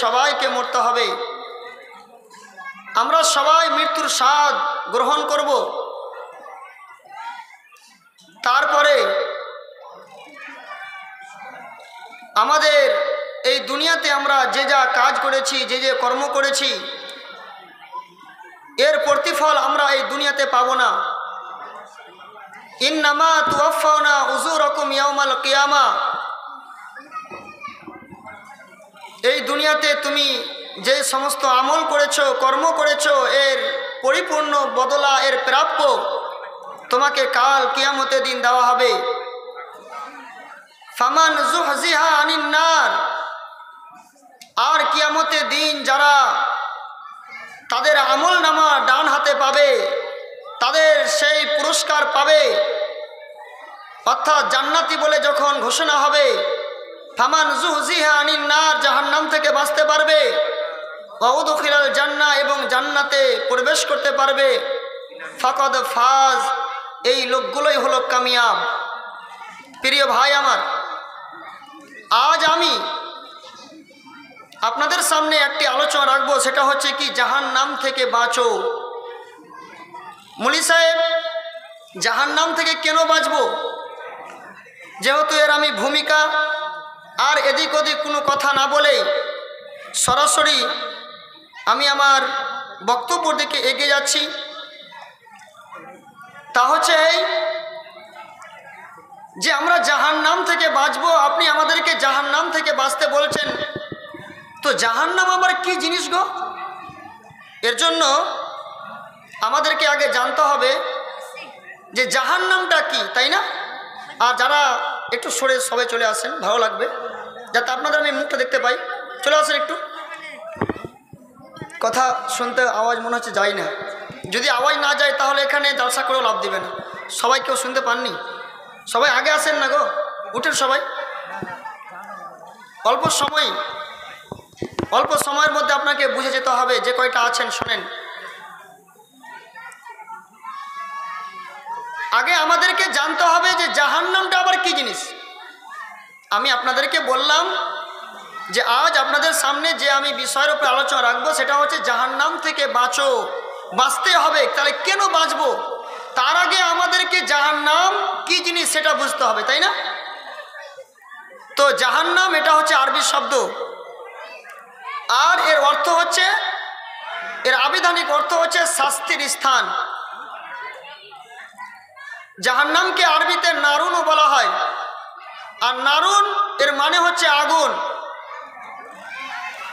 সবাইকে মরতে হবে। আমরা সবাই মৃত্যুর স্বাদ গ্রহণ করব। তারপরে আমাদের এই দুনিয়াতে আমরা যে যা কাজ করেছি, যে যে কর্ম করেছি, এর প্রতিফল আমরা এই দুনিয়াতে পাব না। ইন্নামা তুওয়াফাউনা উজুরাকুম ইয়াউমাল কিয়ামা। এই দুনিয়াতে তুমি যে সমস্ত আমল করেছো, কর্ম করেছো, এর পরিপূর্ণ বদলা, এর প্রাপ্য তোমাকে কাল কিয়ামতের দিন দেওয়া হবে। ফামান যুহজিহা আনিন নার। আর কিয়ামতের দিন যারা তাদের আমল নামা ডান হাতে পাবে, তাদের সেই পুরস্কার পাবে, অর্থাৎ জান্নাতি বলে যখন ঘোষণা হবে, ফামান যুহজিহা আনিন নার, জাহান্নাম থেকে বাঁচতে পারবে, ওয়া উদখিলাল জান্নাহ, এবং জান্নাতে প্রবেশ করতে পারবে, ফাকাদ ফাজ, এই লোকগুলোই হলো কামিয়াব। প্রিয় ভাই আমার, আজ আমি আপনাদের সামনে একটি আলোচনা রাখবো, সেটা হচ্ছে কি জাহান্নাম থেকে বাঁচো। মুলি সাহেব, জাহান্নাম থেকে কেন বাঁচবো? যেহেতু এর আমি ভূমিকা আর এদিক ওদিক কোনো কথা না বলে সরাসরি আমি আমার বক্তব্যের দিকে এগিয়ে যাচ্ছি। তা হচ্ছে এই যে আমরা জাহান্নাম থেকে বাঁচবো। আপনি আমাদেরকে জাহান্নাম থেকে বাঁচতে বলছেন, তো জাহান্নাম আবার কি জিনিস গো? এর জন্য আমাদেরকে আগে জানতে হবে যে জাহান্নামটা কি, তাই না? আর যারা একটু সরে সবাই চলে আসেন, ভালো লাগবে, যাতে আপনাদের আমি মুখটা দেখতে পাই। চলে আসেন একটু, কথা শুনতে আওয়াজ মনে হচ্ছে যায় না। যদি আওয়াজ না যায় তাহলে এখানে জলসা করেও লাভ দিবে না। সবাই কেউ শুনতে পাননি? সবাই আগে আসেন না গো, উঠেন সবাই। অল্প সময়ের মধ্যে আপনাকে বুঝে যেতে হবে। যে কয়টা আছেন শোনেন। আগে আমাদেরকে জানতে হবে যে জাহান্নামটা আবার কি জিনিস। আমি আপনাদেরকে বললাম যে আজ আপনাদের সামনে যে আমি বিষয়ের উপর আলোচনা রাখবো সেটা হচ্ছে জাহান্নাম থেকে বাঁচো। বাঁচতে হবে, তাহলে কেন বাঁচবো? তার আগে আমাদেরকে জাহান্নাম কি জিনিস সেটা বুঝতে হবে, তাই না? তো জাহান্নাম এটা হচ্ছে আরবি শব্দ, আর এর অর্থ হচ্ছে, এর আবিধানিক অর্থ হচ্ছে শাস্তির স্থান। জাহান্নামকে আরবিতে নারুনও বলা হয়, আর নারুন এর মানে হচ্ছে আগুন।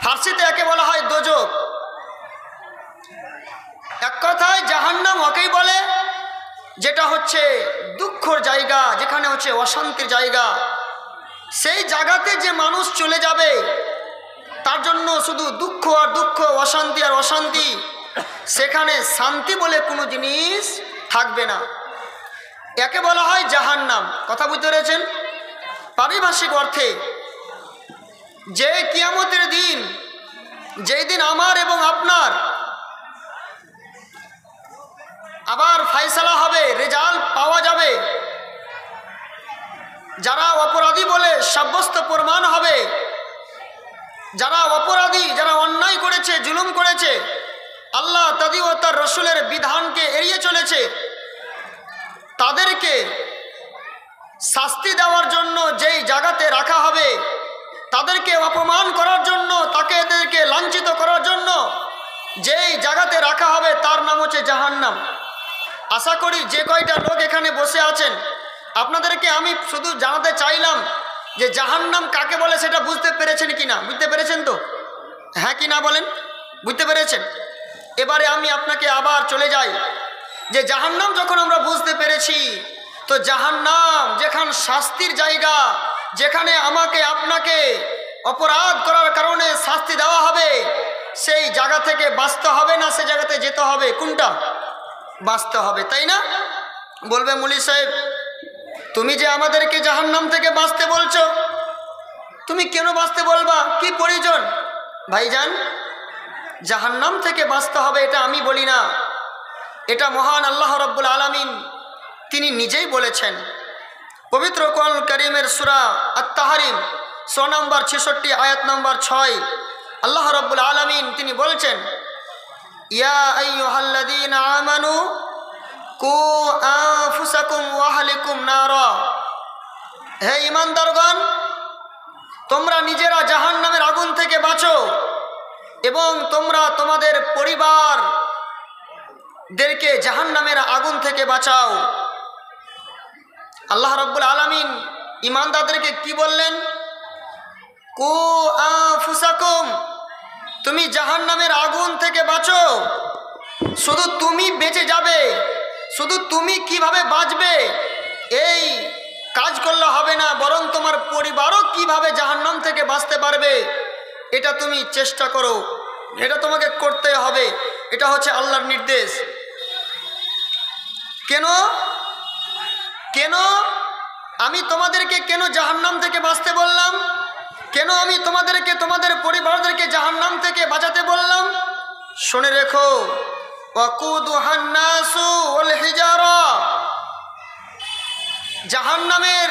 ফার্সিতে একে বলা হয় দোজক। এক কথায় জাহান্নাম ওকেই বলে যেটা হচ্ছে দুঃখর জায়গা, যেখানে হচ্ছে অশান্তির জায়গা। সেই জায়গাতে যে মানুষ চলে যাবে তার জন্য শুধু দুঃখ আর দুঃখ, অশান্তি আর অশান্তি। সেখানে শান্তি বলে কোনো জিনিস থাকবে না। একে বলা হয় জাহান্নাম। কথা বুঝতে পেরেছেন? পারিভাষিক অর্থে যে কিয়ামতের দিন, যেই দিন আমার এবং আপনার আবার ফায়সালা হবে, রেজাল্ট পাওয়া যাবে, যারা অপরাধী বলে সাব্যস্ত প্রমাণ হবে, যারা অপরাধী, যারা অন্যায় করেছে, জুলুম করেছে, আল্লাহ তাদি ও তার রসুলের বিধানকে এড়িয়ে চলেছে, তাদেরকে শাস্তি দেওয়ার জন্য যেই জায়গাতে রাখা হবে, তাদেরকে অপমান করার জন্য, তাদেরকে লাঞ্ছিত করার জন্য যেই জায়গাতে রাখা হবে তার নাম হচ্ছে জাহান্নাম। আশা করি যে কয়টা লোক এখানে বসে আছেন আপনাদেরকে আমি শুধু জানাতে চাইলাম যে জাহান্নাম কাকে বলে সেটা বুঝতে পেরেছেন কি না? বুঝতে পেরেছেন তো? হ্যাঁ কি না বলেন? বুঝতে পেরেছেন? এবারে আমি আপনাকে আবার চলে যাই যে জাহান্নাম যখন আমরা বুঝতে পেরেছি, তো জাহান্নাম যেখান শাস্তির জায়গা, যেখানে আমাকে আপনাকে অপরাধ করার কারণে শাস্তি দেওয়া হবে, সেই জায়গা থেকে বাঁচতে হবে না সে জায়গাতে যেতে হবে? কোনটা? বাঁচতে হবে, তাই না? বলবে মুলি সাহেব, তুমি যে আমাদেরকে জাহান্নাম থেকে বাঁচতে বলছো, তুমি কেন বাঁচতে বলবা? কি প্রয়োজন? ভাইজান, জাহান্নাম থেকে বাঁচতে হবে এটা আমি বলি না, এটা মহান আল্লাহ রাব্বুল আলামিন তিনি নিজেই বলেছেন। পবিত্র কোরআন কারীমের সূরা আত-তাহরিম 6 নম্বর 66 আয়াত নম্বর 6, আল্লাহ রাব্বুল আলামিন তিনি বলছেন, ইয়া আইয়ুহাল্লাযীনা আমানু কু আনফুসাকুম ওয়া আহলিকুম নারা, হে ঈমানদারগণ, তোমরা নিজেরা জাহান্নামের আগুন থেকে বাঁচো এবং তোমরা তোমাদের পরিবারদেরকে জাহান্নামের আগুন থেকে বাঁচাও। আল্লাহ রাব্বুল আলামিন ঈমানদারদেরকে কি বললেন? কু আনফুসাকুম, তুমি জাহান্নামের আগুন থেকে বাঁচো। শুধু তুমি বেঁচে যাবে, শুধু তুমি কিভাবে বাঁচবে এই কাজ করলে হবে না, বরং তোমার পরিবারও কিভাবে জাহান্নাম থেকে বাঁচতে পারবে এটা তুমি চেষ্টা করো, এটা তোমাকে করতে হবে। এটা হচ্ছে আল্লাহর নির্দেশ। কেন কেন আমি তোমাদেরকে কেন জাহান্নাম থেকে বাঁচতে বললাম? কেন আমি তোমাদেরকে তোমাদের পরিবারদেরকে জাহান্নাম থেকে বাঁচাতে বললাম? শুনে রেখো, ওয়াকুদুহান নাসু ওয়াল হিজারা, জাহান্নামের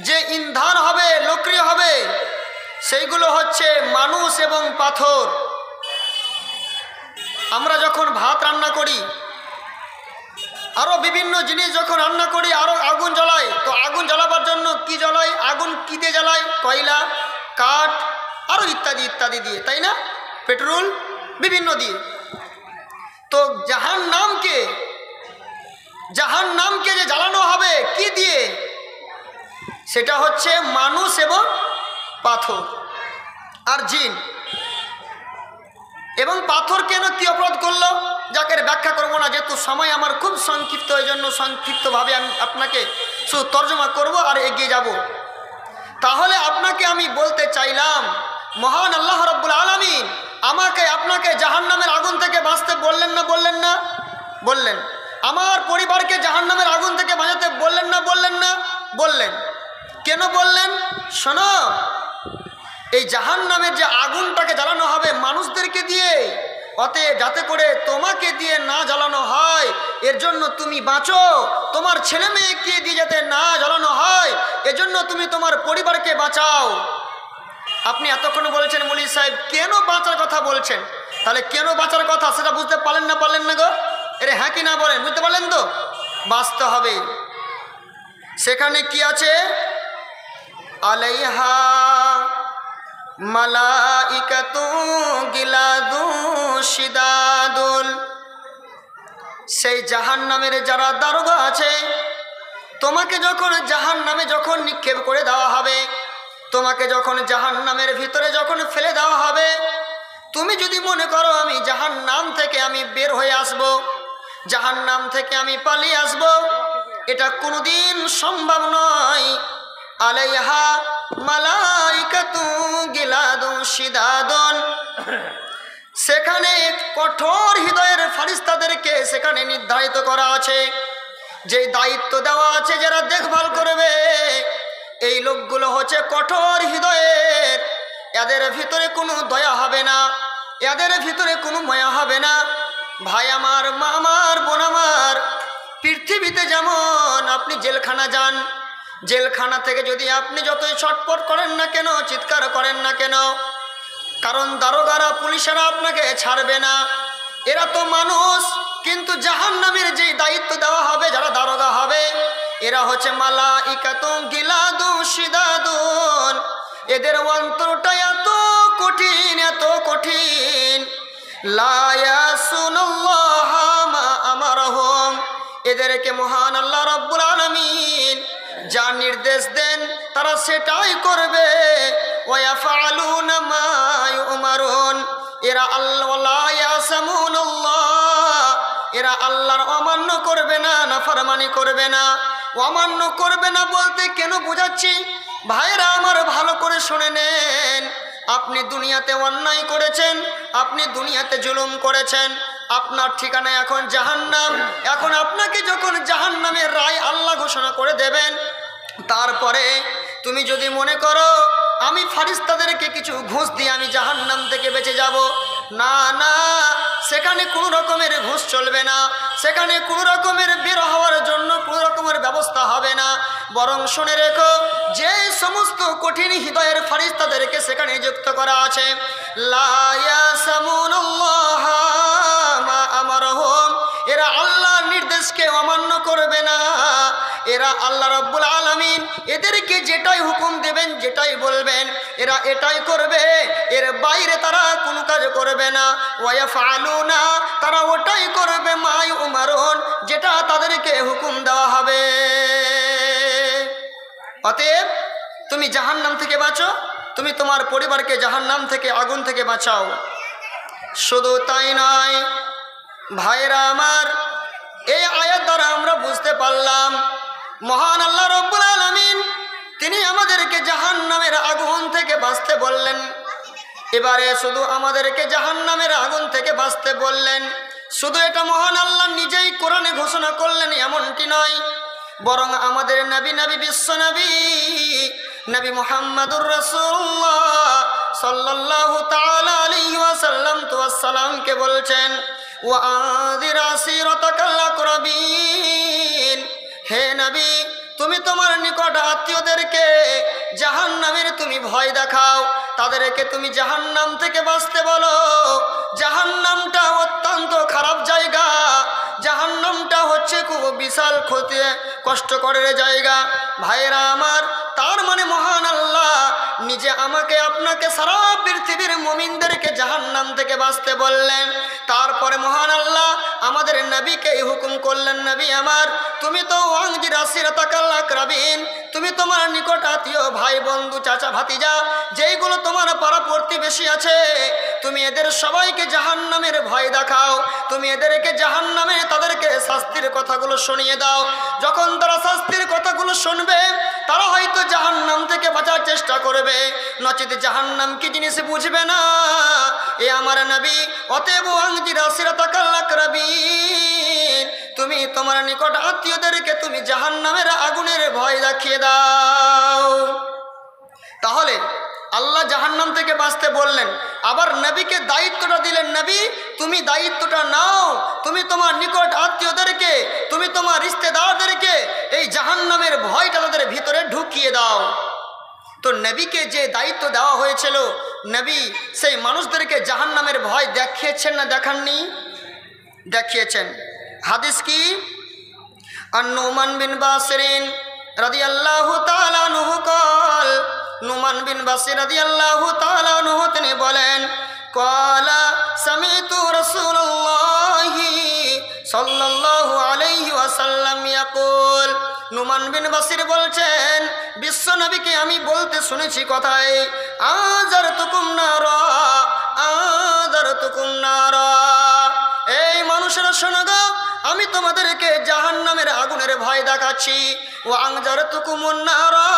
যে ইন্ধন হবে, লকড়ি হবে, সেইগুলো হচ্ছে মানুষ এবং পাথর। আমরা যখন ভাত রান্না করি, আরও বিভিন্ন জিনিস যখন রান্না করি, আরও আগুন জ্বালাই, তো আগুন জ্বালাবার জন্য কি জ্বালাই? আগুন কী দিয়ে জ্বালাই? কয়লা, কাঠ, আরও ইত্যাদি ইত্যাদি দিয়ে, তাই না? পেট্রোল, বিভিন্ন দিয়ে। তো জাহান্নামকে যে জ্বালানো হবে কি দিয়ে? সেটা হচ্ছে মানুষ এবং পাথর আর জিন। এবং পাথর কেন কি অপরাধ করলো, যাকে ব্যাখ্যা করবো না, যেহেতু সময় আমার খুব সংক্ষিপ্ত, এই জন্য সংক্ষিপ্তভাবে আমি আপনাকে শুধু তর্জমা করব আর এগিয়ে যাব। তাহলে আপনাকে আমি বলতে চাইলাম, মহান আল্লাহ রাব্বুল আলামিন আমাকে আপনাকে জাহান্নামের আগুন থেকে বাঁচতে বললেন না বললেন না? বললেন। আমার পরিবারকে জাহান্নামের আগুন থেকে বাঁচাতে বললেন না বললেন না? বললেন। কেন বললেন? শোনো, এই জাহান্নামের যে আগুনটাকে জ্বালানো হবে মানুষদেরকে দিয়ে, অতএব যাতে করে তোমাকে দিয়ে না জ্বালানো হয়, এর জন্য তুমি বাঁচো। তোমার ছেলে মেয়েকে দিয়ে যাতে না জ্বালানো হয়, এজন্য তুমি তোমার পরিবারকে বাঁচাও। আপনি এতক্ষণ বলছেন মৌলী সাহেব কেন বাঁচার কথা বলছেন, তাহলে কেন বাঁচার কথা সেটা বুঝতে পারলেন না গো? এরে হ্যাঁ কি না বলেন, বুঝতে পারলেন তো? বাঁচতে হবে। সেখানে কি আছে? আলাইহা মালাইকাতু গিলাদু শিদাদুল, সেই জাহান্নামের যারা দারোগা আছে, তোমাকে যখন জাহান্নামে যখন নিক্ষেপ করে দেওয়া হবে, তোমাকে যখন জাহান্নামের ভিতরে যখন ফেলে দেওয়া হবে, তুমি যদি মনে করো আমি জাহান্নাম থেকে আমি বের হয়ে আসব, জাহান্নাম থেকে আমি পালিয়ে আসব, এটা কোনোদিন সম্ভব নয়। আলাইহা মালাইকাতু গিলাদু শিদাদুন, সেখানে কঠোর হৃদয়ের ফেরেশতাদেরকে সেখানে নির্ধারিত করা আছে, যে দায়িত্ব দেওয়া আছে যারা দেখভাল করবে। এই লোকগুলো হচ্ছে কঠোর হৃদয়ের, এদের ভিতরে কোনো দয়া হবে না, এদের ভিতরে কোনো মায়া হবে না। ভাই আমার, মা আমার, বোন আমার, পৃথিবীতে যেমন আপনি জেলখানা যান, জেলখানা থেকে যদি আপনি যতই ছটপট করেন না কেন, চিৎকার করেন না কেন, কারণ দারোগারা পুলিশেরা আপনাকে ছাড়বে না, এরা তো মানুষ। কিন্তু জাহান্নামের যে দায়িত্ব দেওয়া হবে, যারা দারোগা হবে, এরা হচ্ছে মালাইকাতুন গিলাদু শিদাদুন, এদের অন্তরটা এত কঠিন, এত কঠিন। লা ইয়াসুনুল্লাহা মা আমারহুম, এদেরকে মহান আল্লাহ রাব্বুল আলামিন যা নির্দেশ দেন তারা সেটাই করবে। ওয়া ইয়াফআলুনা মা ইউমারুন, এরা আল্লাহ লা ইয়াসামুনুল্লাহ, এরা আল্লাহর অমান্য করবে না, নাফরমানি করবে না। অমান্য করবে না বলতে কেন বোঝাচ্ছি ভাইরা আমার, ভালো করে শুনে নেন। আপনি দুনিয়াতে অন্যায় করেছেন, আপনি দুনিয়াতে জুলুম করেছেন, আপনার ঠিকানা এখন জাহান্নাম। এখন আপনাকে যখন জাহান্নামের রায় আল্লাহ ঘোষণা করে দেবেন, তারপরে তুমি যদি মনে করো আমি ফেরেশতাদেরকে কিছু ঘুষ দিয়ে আমি জাহান্নাম থেকে বেঁচে যাব, না না, সে সেখানে কোনো রকমের ঘুষ চলবে না, সেখানে কোনো রকমের বের হওয়ার জন্য কোনো রকমের ব্যবস্থা হবে না। বরং শুনে রেখো, যে সমস্ত কঠিন হৃদয়ের ফারিস্তাদেরকে সেখানে নিযুক্ত করা আছে, লা ইয়াসামুনাল্লাহ মা আমারহুম, এরা আল্লাহর নির্দেশকে অমান্য করবে না। এরা আল্লাহ রাব্বুল আলামিন এদেরকে যেটাই হুকুম দেবেন, যেটাই বলবেন, এরা এটাই করবে, এর বাইরে তারা কোনো কাজ করবে না। ওয়ায়াফআলুনা, তারা ওটাই করবে মা ইউমারুন, যেটা তাদেরকে হুকুম দেওয়া হবে। অতএব তুমি জাহান্নাম থেকে বাঁচো, তুমি তোমার পরিবারকে জাহান্নাম থেকে, আগুন থেকে বাঁচাও। শুধু তাই নয় ভাইরা আমার, এই আয়াত দ্বারা আমরা বুঝতে পারলাম মহান আল্লাহ রাব্বুল আলামিন তিনি আমাদেরকে জাহান্নামের আগুন থেকে বাঁচতে বললেন। এবারে শুধু আমাদেরকে জাহান্নামের আগুন থেকে বাঁচতে বললেন, শুধু এটা মহান আল্লাহ নিজেই কোরআনে ঘোষণা করলেন এমনটি নয়, বরং আমাদের নবী বিশ্ব নবী মুহাম্মাদুর রাসূলুল্লাহ সাল্লাল্লাহু তাআলা আলাইহি ওয়াসাল্লাম সাল্লামকে বলছেন, ওয়া আযির আসিরাতাকাল আকরাবিন, হে নবী তুমি তোমার নিকট আত্মীয়দেরকে জাহান্নামের তুমি ভয় দেখাও, তাদেরকে তুমি জাহান্নাম থেকে বাঁচতে বলো। জাহান্নামটা অত্যন্ত খারাপ জায়গা, জাহান্নামটা হচ্ছে খুব বিশাল ক্ষতি কষ্টকরের জায়গা। ভাইরা আমার, তার মানে মহান আল্লাহ নিজে আমাকে আপনাকে সারা পৃথিবীর মুমিনদেরকে জাহান্নাম থেকে বাঁচতে বললেন। তারপরে মহান আল্লাহ আমাদের নবীকে এই হুকুম করলেন, নবী আমার তুমি তো ওয়ানজির আসিরাতাকাল আকরাবিন, তুমি তোমার নিকট আত্মীয় ভাই বন্ধু চাচা ভাতিজা যেইগুলো তোমার পাড়া প্রতিবেশী আছে, তুমি এদের সবাইকে জাহান্নামের ভয় দেখাও, তুমি এদেরকে জাহান্নামে তাদেরকে শাস্তির কথাগুলো শুনিয়ে দাও। যখন তারা শাস্তির কথাগুলো শুনবে, তারা হয়তো জাহান্নাম থেকে বাঁচার চেষ্টা করবে, নচেত জাহান্নাম কি জিনিস বুঝবে না। এ আমার নবী, অতএব ওয়ানজির আসিরাতাকাল আকরাবিন, তুমি তোমার নিকট আত্মীয়দেরকে তুমি জাহান্নামের আগুনের ভয় দেখিয়ে দাও। তাহলে আল্লাহ জাহান্নাম থেকে বাঁচতে বললেন, আবার নবীকে দায়িত্বটা দিলেন, নবী তুমি দায়িত্বটা নাও, তুমি তোমার নিকট আত্মীয়দেরকে, তুমি তোমার রিশতেদারদেরকে এই জাহান্নামের ভয়টা তাদের ভিতরে ঢুকিয়ে দাও। তো নবীকে যে দায়িত্ব দেওয়া হয়েছিল, নবী সেই মানুষদেরকে জাহান্নামের ভয় দেখিয়েছেন না দেখাননি? দেখিয়েছেন। হাদিস কি? নুমান বিন বাসির রাদিয়াল্লাহু তাআলা আনহু قال, নুমান বিন বাসির রাদিয়াল্লাহু তাআলা আনহু তিনি বলেন, ক্বালা সামিতু রাসূলুল্লাহি সাল্লাল্লাহু আলাইহি ওয়াসাল্লাম ইয়াকুল, নুমান বিন বাসির বলছেন বিশ্ব নবীকে আমি বলতে শুনেছি কথায়, আযারতুকুম নারা আযারতুকুম নারা, এই মানুষেরা শোনো গো, আমি তোমাদেরকে জাহান্নামের আগুনের ভয় দেখাচ্ছি। ও আনজারতুকুমুন নারা,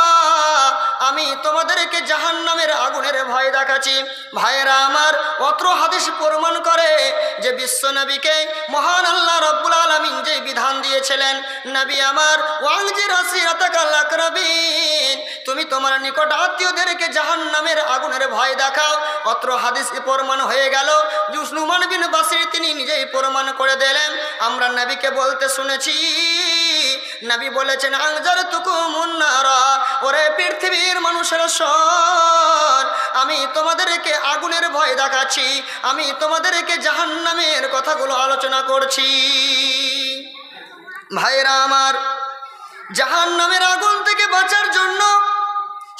আমি তোমাদেরকে জাহান্নামের আগুনের ভয় দেখাচ্ছি। ভাইরা আমার, অত্র হাদিস প্রমাণ করে যে বিশ্ব নবীকে মহান আল্লাহ রাব্বুল আলামিন যে বিধান দিয়েছিলেন, নবী আমার ওয়ানজির আসিরাতাকাল আকরাবিন, তুমি তোমার নিকট আত্মীয়দেরকে জাহান্নামের আগুনের ভয় দেখাও। অত্র হাদিস প্রমাণ হয়ে গেল। নুমান বিন বাসির তিনি নিজেই প্রমাণ করে দিলেন, আমরা নবীকে বলতে শুনেছি, নবী বলেছেন আনজারতুকুমুন নারা, ওরে পৃথিবীর মানুষেরা শোন, আমি তোমাদেরকে আগুনের ভয় দেখাচ্ছি, আমি তোমাদেরকে জাহান্নামের কথাগুলো আলোচনা করছি। ভাইরা আমার, জাহান্নামের আগুন থেকে বাঁচার জন্য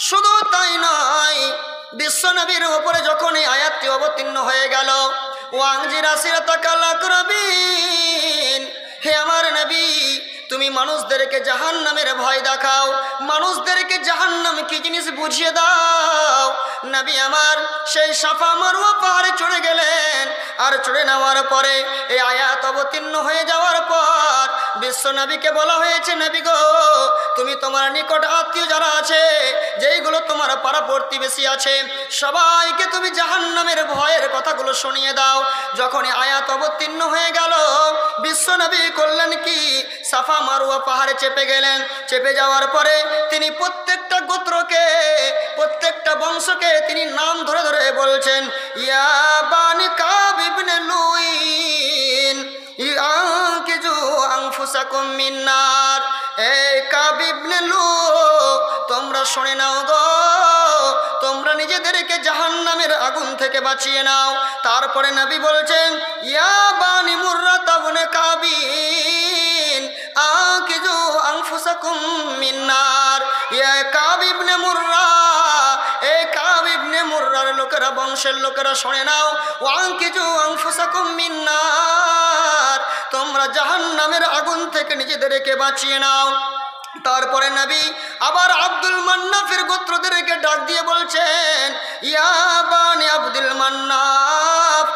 শুধু তাই নয়, বিশ্ব নবীর উপরে যখন এই আয়াতটি অবতীর্ণ হয়ে গেল, ওয়ানজির আসিরাতাকাল আকরাবিন, হে আমার নবী তুমি মানুষদেরকে জাহান্নামের ভয় দেখাও, মানুষদেরকে জাহান্নাম কি জিনিস বুঝিয়ে দাও। নবী আমার সেই সাফা মারওয়া পাহাড়ে চড়ে গেলেন, আর চড়ে নেওয়ার পরে এই আয়াত অবতীর্ণ হয়ে যাওয়ার পর বিশ্ব নবীকে বলা হয়েছে, নবী গো তুমি তোমার নিকট আত্মীয় যারা আছে, যেইগুলো তোমার পাড়া প্রতিবেশী আছে, সবাইকে তুমি জাহান্নামের ভয়ের কথাগুলো শুনিয়ে দাও। যখন আয়াত অবতীর্ণ হয়ে গেল, বিশ্ব নবী করলেন কি, সাফা মারওয়া পাহাড়ে চেপে গেলেন। চেপে যাওয়ার পরে তিনি প্রত্যেকটা গোত্রকে, প্রত্যেকটা বংশকে তিনি নাম ধরে ধরে বলছেন, ইয়া বানি কাব ইবনে লুই, আনফুসাকুম মিন নার। এই কাব ইবনে লুই, তোমরা শুনে নাও গো, তোমরা নিজেদেরকে জাহান্নামের আগুন থেকে বাঁচিয়ে নাও। তারপরে নবী বলছেন, ইয়া বানি মুররা তাবনে কাবিন আকিজু আনফুসাকুম মিন নার। ইয়া কাব ইবনে মুররা, এই কাব ইবনে মুররার লোকেরা, বংশের লোকেরা শুনে নাও, ওয়াকিজু আনফুসাকুম মিন নার, তোমরা জাহান্নামের আগুন থেকে নিজেদেরকে বাঁচিয়ে নাও। তারপরে নবী আবার আব্দুল মান্নাফের গোত্রদেরকে ডাক দিয়ে বলছেন, ইয়া বানি আব্দুল মান্নাফ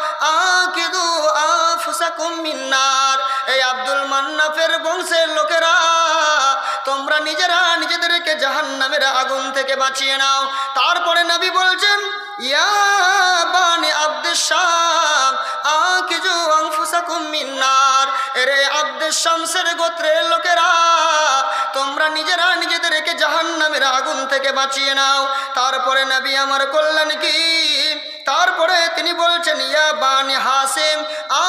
আকিদু আনফুসাকুম মিন নার। এই আব্দুল মান্নাফের বংশের লোকেরা, তোমরা নিজেরা নিজেদেরকে জাহান্নামের আগুন থেকে বাঁচিয়ে নাও। তারপরে নবী বলছেন, ইয়া বানি আব্দুস শাম আকিজু আনফুসাকুম মিন নার। এরে আব্দুস শামসের গোত্রের লোকেরা, তোমরা নিজেরা নিজেদেরকে জাহান্নামের আগুন থেকে বাঁচিয়ে নাও। তারপরে নবী আমার কল্যাণ কি, তারপরে তিনি বলছেন, ইয়া বানি হাসিম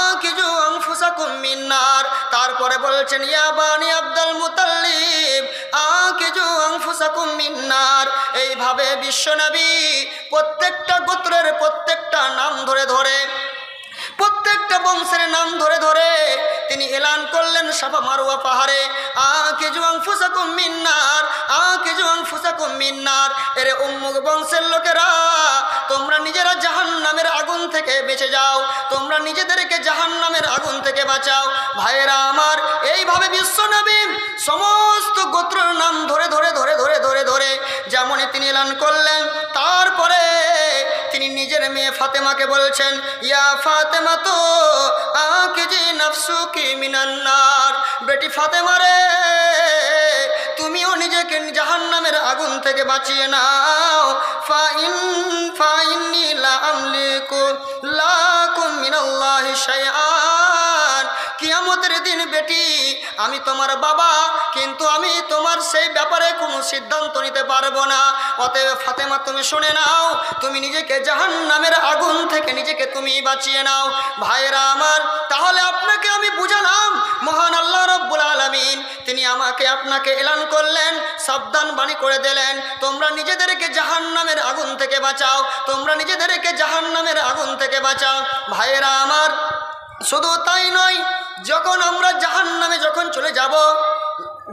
আকিজু আনফুসাকুম মিন নার। তারপরে বলছেন, ইয়া বানি আব্দুল মুতাল্লিব আকিজু আনফুসাকুম মিন নার। এইভাবে বিশ্বনবী প্রত্যেকটা গোত্রের প্রত্যেকটা নাম ধরে ধরে, প্রত্যেকটা বংশের নাম ধরে ধরে তিনি এলান করলেন সাফা মারওয়া পাহাড়ে, আকিজু আনফুসাকুম মিন নার, আকিজু আনফুসাকুম মিন নার। এর উম্মুক বংশের লোকেরা, তোমরা নিজেরা জাহান্নামের আগুন থেকে বেঁচে যাও, তোমরা নিজেদেরকে জাহান্নামের আগুন থেকে বাঁচাও। ভাইয়েরা আমার, এইভাবে বিশ্বনবী সমস্ত গোত্রের নাম ধরে ধরে ধরে ধরে ধরে ধরে যেমন তিনি এলান করলেন। তারপরে তিনি নিজের মেয়ে ফাতেমাকে বলছেন, ইয়া ফাতেমা তো আকিজি নাফসুকি মিনান নার। বেটি ফাতেমা রে, তুমিও নিজেকে জাহান্নামের আগুন থেকে বাঁচিয়ে নাও। ফাইন্নি লা আমলিকু লাকুম মিনাল্লাহি শাইআন। কিয়ামতের দিন বেটি, আমি তোমার বাবা, কিন্তু আমি তোমার সেই ব্যাপারে কোনো সিদ্ধান্ত নিতে পারবো না। অতএব ফাতেমা, তুমি শুনে নাও, তুমি নিজেকে জাহান্নামের আগুন থেকে নিজেকে তুমি বাঁচিয়ে নাও। ভাইরা আমার, তাহলে আপনাকে আমি বুঝালাম, মহান আল্লাহ রাব্বুল আলামিন তিনি আমাকে আপনাকে এলান করলেন, সাবধান বাণী করে দিলেন, তোমরা নিজেদেরকে জাহান্নামের আগুন থেকে বাঁচাও, তোমরা নিজেদেরকে জাহান্নামের আগুন থেকে বাঁচাও। ভাইরা আমার, শুধু তাই নয়, যখন আমরা জাহান্নামে যখন চলে যাব,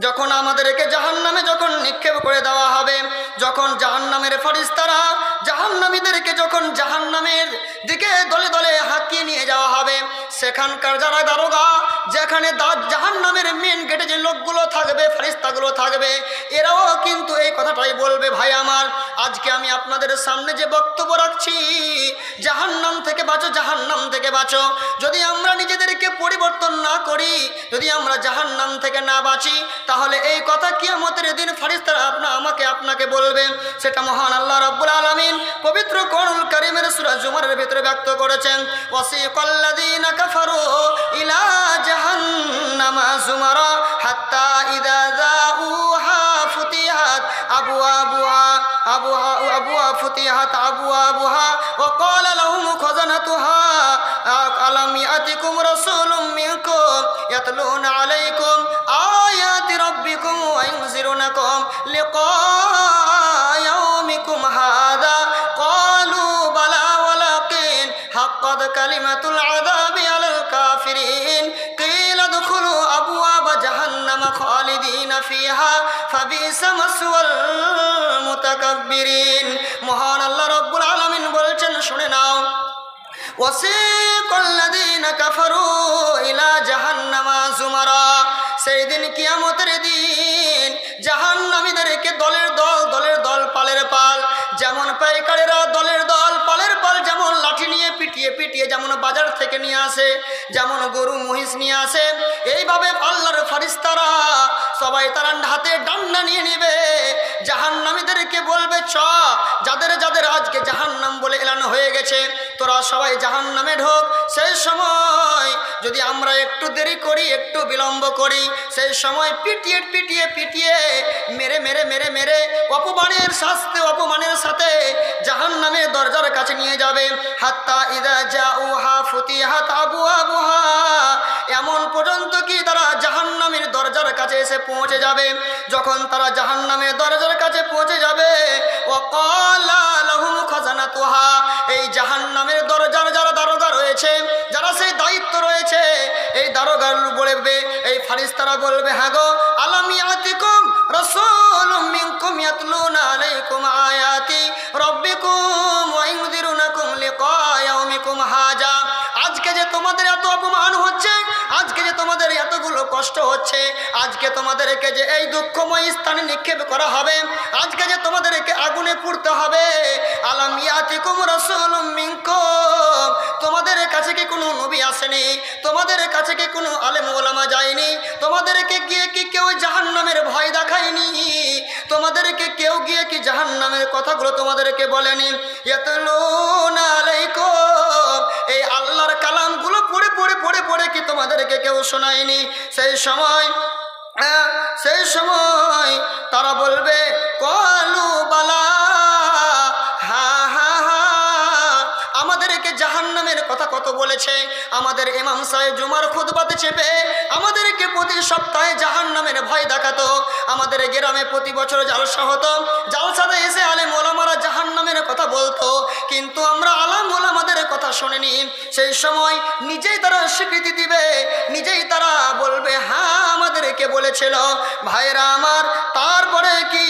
যখন আমাদেরকে জাহান্নামে যখন নিক্ষেপ করে দেওয়া হবে, যখন জাহান্নামের ফেরেশতারা জাহান্নামীদেরকে যখন জাহান্নামের দিকে দলে দলে হাঁকিয়ে নিয়ে যাওয়া হবে, সেখানকার যারা দারোগা, যেখানে জাহান্নামের মেন গেটে যে লোকগুলো থাকবে, ফেরেশতাগুলো থাকবে, এরাও কিন্তু এই কথাটাই বলবে, ভাই আমার, আজকে আমি আপনাদের সামনে যে বক্তব্য রাখছি, জাহান্নাম থেকে বাঁচো, জাহান্নাম থেকে বাঁচো। যদি আমরা নিজেদেরকে পরিবর্তন না করি, যদি আমরা জাহান্নাম থেকে না বাঁচি, তাহলে এই কথা কিয়ামতের দিন ফেরেশতারা আমাকে আপনাকে বলবে। সেটা মহান আল্লাহ রাব্বুল আলামিন পবিত্র কোরআনুল কারীমের সূরা জুমারের ভিতরে ব্যক্ত করেছেন, ওয়াসিকাল্লাযীনা কাফারু ইলা জাহান্নামা যুমারা হাত্তা ইযা যাউহা ফুতিহাত আবওয়াবুহা ফুতিহাত আবওয়াবুহা ওয়া ক্বালা লাহুম খাযানাতুহা আলাম ইয়াতিকুম রাসূলুম মিনকুম ইয়াতলুনা আলাইকুম আয়াতি রাব্বিকুম ওয়া ইনজিরুনাকুম লিকা ইয়াউমিকুম হাযা ক্বালু বালা ওয়ালাকিন হাক্কাত কালিমাতুল আযাবি আলাল কাফিরিন কিলা দুখুলু আবওয়াবা জাহান্নামা খালিদিনা ফিহা ফাবিসা মাসওয়াল মুতাকাব্বিরিন। মহান আল্লাহ রাব্বুল আলামিন বলছেন, শুনে নাও, ওয়াসিকাল্লাযীনা কাফারু ইলা জাহান্নামা যুমারা। সেই দিন কিয়ামতের দিন জাহান্নামীদেরকে দলের দল, দলের দল, পালের পাল, যেমন পাইকারেরা দলের দল, পালের পাল যেমন লাঠি নিয়ে পিটিয়ে পিটিয়ে যেমন বাজার থেকে নিয়ে আসে, যেমন গরু মহিষ নিয়ে আসে, এইভাবে আল্লাহর ফেরেশতারা সবাই তারা হাতে ডান্ডা নিয়ে নেবে, জাহান্নামীদেরকে বলবে, চ যাদের যাদের আজকে জাহান্নাম বলে এলান হয়ে গেছে, তোরা সবাই জাহান্নামে ঢোক। সেই সময় যদি আমরা একটু দেরি করি, একটু বিলম্ব করি, সেই সময় পিটিয়ে পিটিয়ে পিটিয়ে মেরে মেরে মেরে মেরে অপমানের শাস্তি অপমানের সাথে জাহান্নামের দরজার কাছে নিয়ে যাবে। হাত্তা ইদা জাউহা ফুতিহাত আবওয়াবুহা, এমন পর্যন্ত কি তারা জাহান্নামের দরজার কাছে এসে পৌঁছে যাবে। যখন তারা জাহান্নামের দরজার কাছে পৌঁছে যাবে, ওয়াকালা লাহুম খাজানাতুহা, এই জাহান্নামের দরজার যারা দারোগা রয়েছে, যারা সেই দায়িত্ব রয়েছে, এই দারোগা বলবে, এই ফারিস্তারা বলবে, হ্যাঁ গো, আলাম ইয়াতিকুম রাসূলুম মিনকুম ইয়াতলুনা আলাইকুম আয়াতি রাব্বিকুম ওয়া ইনযিরুনাকুম লিকা ইয়াউমিকুম হাজা। আজকে যে তোমাদের এত অপমান হচ্ছে, আজকে যে তোমাদের এতগুলো কষ্ট হচ্ছে, আজকে তোমাদেরকে যে এই দুঃখময় স্থানে নিক্ষেপ করা হবে, আজকে যে তোমাদেরকে আগুনে পুড়তে হবে, আলাম ইয়াতিকুম রাসূলুম মিনকুম, তোমাদের কাছে কি কোনো নবী আসেনি? তোমাদের কাছে কি কোনো আলেম ওলামা যায়নি? তোমাদেরকে গিয়ে কি কেউ জাহান্নামের ভয় দেখায়নি? তোমাদেরকে কেউ গিয়ে কি জাহান্নামের কথাগুলো তোমাদেরকে বলেনি? ইয়াতলুনা আলাইকুম, এই আল্লাহর কালামগুলো পড়ে পড়ে পড়ে পড়ে কি তোমাদেরকে কেউ শোনায়নি? সেই সময় তারা বলবে, কালু বালা, হা হা হা, আমাদেরকে জাহান্নামের কথা কত বলেছে। আমাদের ইমাম সাহেব জুমার খুতবাতে চেপে আমাদেরকে প্রতি সপ্তাহে জাহান্নামের ভয় দেখাতো। আমাদের গ্রামে প্রতি বছর জালসা হতো, জালসাতে এসে আলেম ওলামারা জাহান্নামের কথা বলতো, কিন্তু আমরা আলেম ওলামাদের কথা শুনিনি। সেই সময় নিজেই তারা স্বীকৃতি দিবে, নিজেই তারা বলবে, হ্যাঁ আমাদেরকে বলেছিল। ভাইরা আমার, তারপরে কি